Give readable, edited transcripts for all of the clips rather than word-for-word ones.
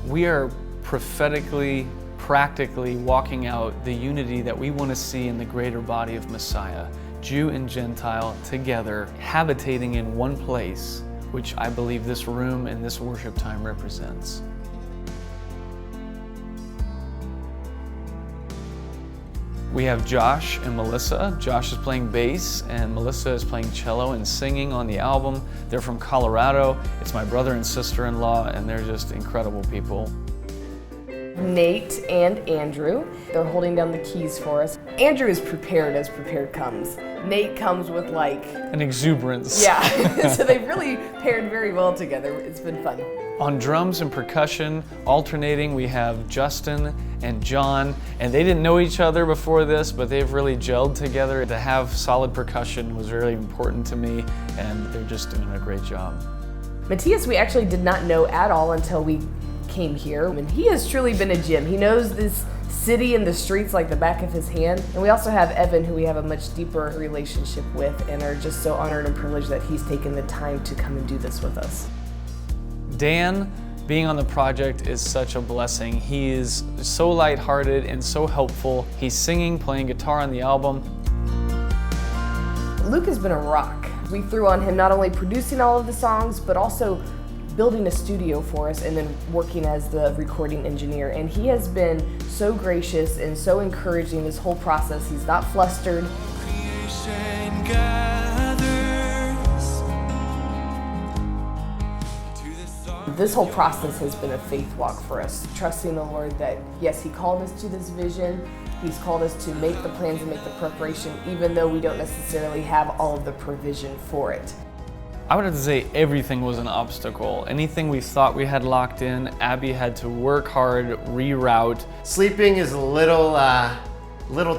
We are prophetically, practically walking out the unity that we want to see in the greater body of Messiah, Jew and Gentile together, habitating in one place, which I believe this room and this worship time represents. We have Josh and Melissa. Josh is playing bass and Melissa is playing cello and singing on the album. They're from Colorado. It's my brother and sister-in-law, and they're just incredible people. Nate and Andrew, they're holding down the keys for us. Andrew is prepared as prepared comes. Nate comes with like an exuberance. Yeah, so they've really paired very well together. It's been fun. On drums and percussion, alternating, we have Justin and John, and they didn't know each other before this, but they've really gelled together. To have solid percussion was really important to me, and they're just doing a great job. Matthias, we actually did not know at all until we came here, and he has truly been a gem. He knows this city and the streets like the back of his hand. And we also have Evan, who we have a much deeper relationship with, and are just so honored and privileged that he's taken the time to come and do this with us. Dan, being on the project is such a blessing. He is so lighthearted and so helpful. He's singing, playing guitar on the album. Luke has been a rock. We threw on him not only producing all of the songs, but also building a studio for us and then working as the recording engineer. And he has been so gracious and so encouraging this whole process. He's not flustered. This whole process has been a faith walk for us, trusting the Lord that, yes, He called us to this vision. He's called us to make the plans and make the preparation, even though we don't necessarily have all of the provision for it. I would have to say everything was an obstacle. Anything we thought we had locked in, Abby had to work hard, reroute. Sleeping is a little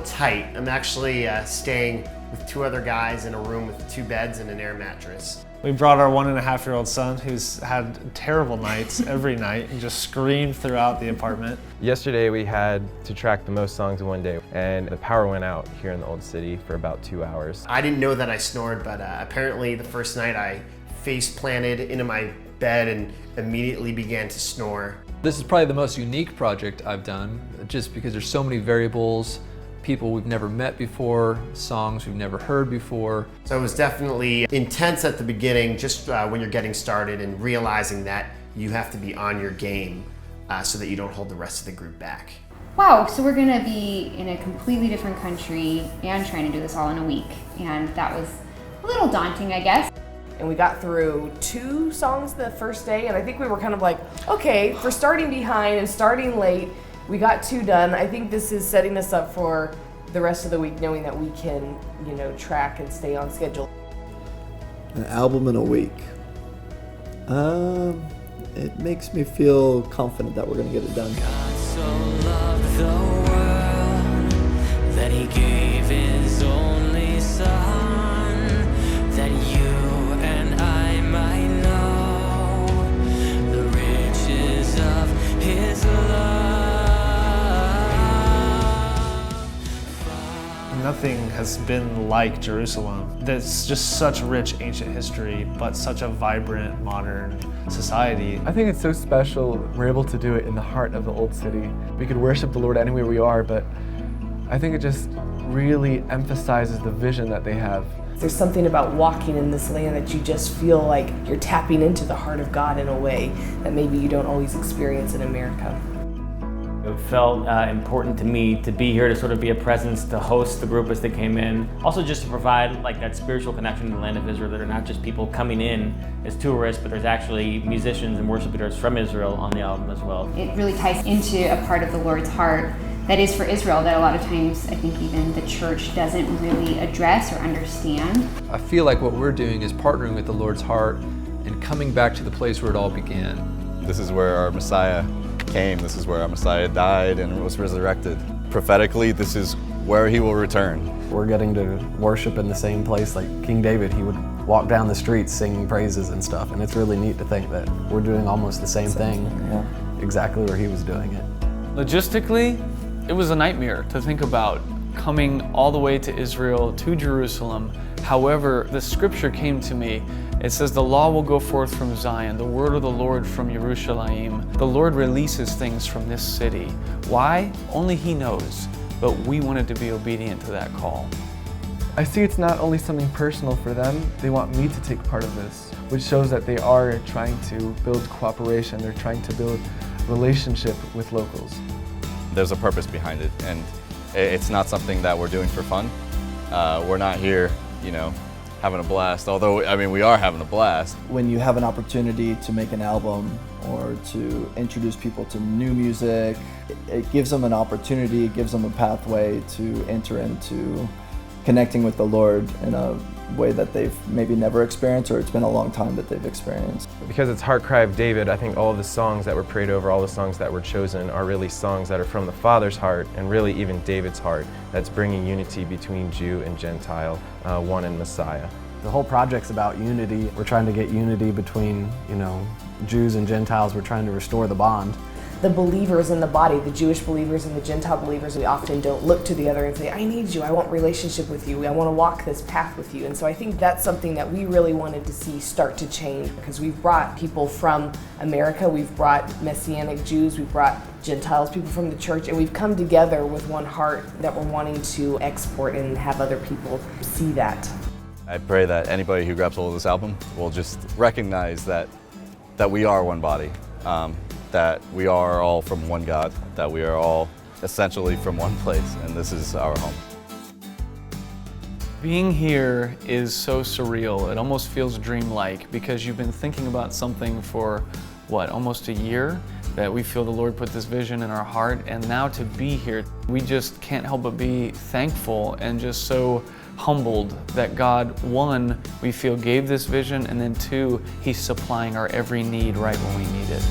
tight. I'm actually staying with two other guys in a room with 2 beds and an air mattress. We brought our 1.5-year-old son, who's had terrible nights every night and just screamed throughout the apartment. Yesterday we had to track the most songs in one day, and the power went out here in the Old City for about 2 hours. I didn't know that I snored, but apparently the first night I face planted into my bed and immediately began to snore. This is probably the most unique project I've done, just because there's so many variables, people we've never met before, songs we've never heard before. So it was definitely intense at the beginning, just when you're getting started and realizing that you have to be on your game so that you don't hold the rest of the group back. Wow, so we're gonna be in a completely different country and trying to do this all in a week. And that was a little daunting, I guess. And we got through 2 songs the first day, and I think we were kind of like, okay, for starting behind and starting late, we got 2 done. I think this is setting us up for the rest of the week, knowing that we can, track and stay on schedule. An album in a week. It makes me feel confident that we're going to get it done. God so loved the world that He gave His only Son, that you and I might know the riches of His love. Nothing has been like Jerusalem. There's just such rich ancient history, but such a vibrant modern society. I think it's so special we're able to do it in the heart of the Old City. We could worship the Lord anywhere we are, but I think it just really emphasizes the vision that they have. There's something about walking in this land that you just feel like you're tapping into the heart of God in a way that maybe you don't always experience in America. It felt important to me to be here, to sort of be a presence, to host the group as they came in. Also just to provide like that spiritual connection to the land of Israel, that are not just people coming in as tourists, but there's actually musicians and worship leaders from Israel on the album as well. It really ties into a part of the Lord's heart that is for Israel that a lot of times I think even the church doesn't really address or understand. I feel like what we're doing is partnering with the Lord's heart and coming back to the place where it all began. This is where our Messiah came. This is where our Messiah died and was resurrected. Prophetically, this is where He will return. We're getting to worship in the same place like King David. He would walk down the streets singing praises and stuff, and it's really neat to think that we're doing almost the same thing, exactly where he was doing it. Logistically, it was a nightmare to think about coming all the way to Israel, to Jerusalem. However, the scripture came to me It says, the law will go forth from Zion, the word of the Lord from Jerusalem. The Lord releases things from this city. Why? Only He knows. But we wanted to be obedient to that call. I see it's not only something personal for them, they want me to take part of this, which shows that they are trying to build cooperation, they're trying to build relationship with locals. There's a purpose behind it, and it's not something that we're doing for fun. We're not here, having a blast, although, I mean, we are having a blast. When you have an opportunity to make an album or to introduce people to new music, it gives them an opportunity, it gives them a pathway to enter into connecting with the Lord in a way that they've maybe never experienced, or it's been a long time that they've experienced. Because it's Heart Cry of David, I think all of the songs that were prayed over, all the songs that were chosen are really songs that are from the Father's heart, and really even David's heart, that's bringing unity between Jew and Gentile, one in Messiah. The whole project's about unity. We're trying to get unity between, Jews and Gentiles. We're trying to restore the bond. The believers in the body, the Jewish believers and the Gentile believers, we often don't look to the other and say, I need you, I want relationship with you, I want to walk this path with you. And so I think that's something that we really wanted to see start to change, because we've brought people from America, we've brought Messianic Jews, we've brought Gentiles, people from the church, and we've come together with one heart that we're wanting to export and have other people see that. I pray that anybody who grabs hold of this album will just recognize that we are one body. That we are all from one God, that we are all essentially from one place, and this is our home. Being here is so surreal. It almost feels dreamlike, because you've been thinking about something for, almost a year, that we feel the Lord put this vision in our heart, and now to be here, we just can't help but be thankful and just so humbled that God, one, we feel gave this vision, and then two, He's supplying our every need right when we need it.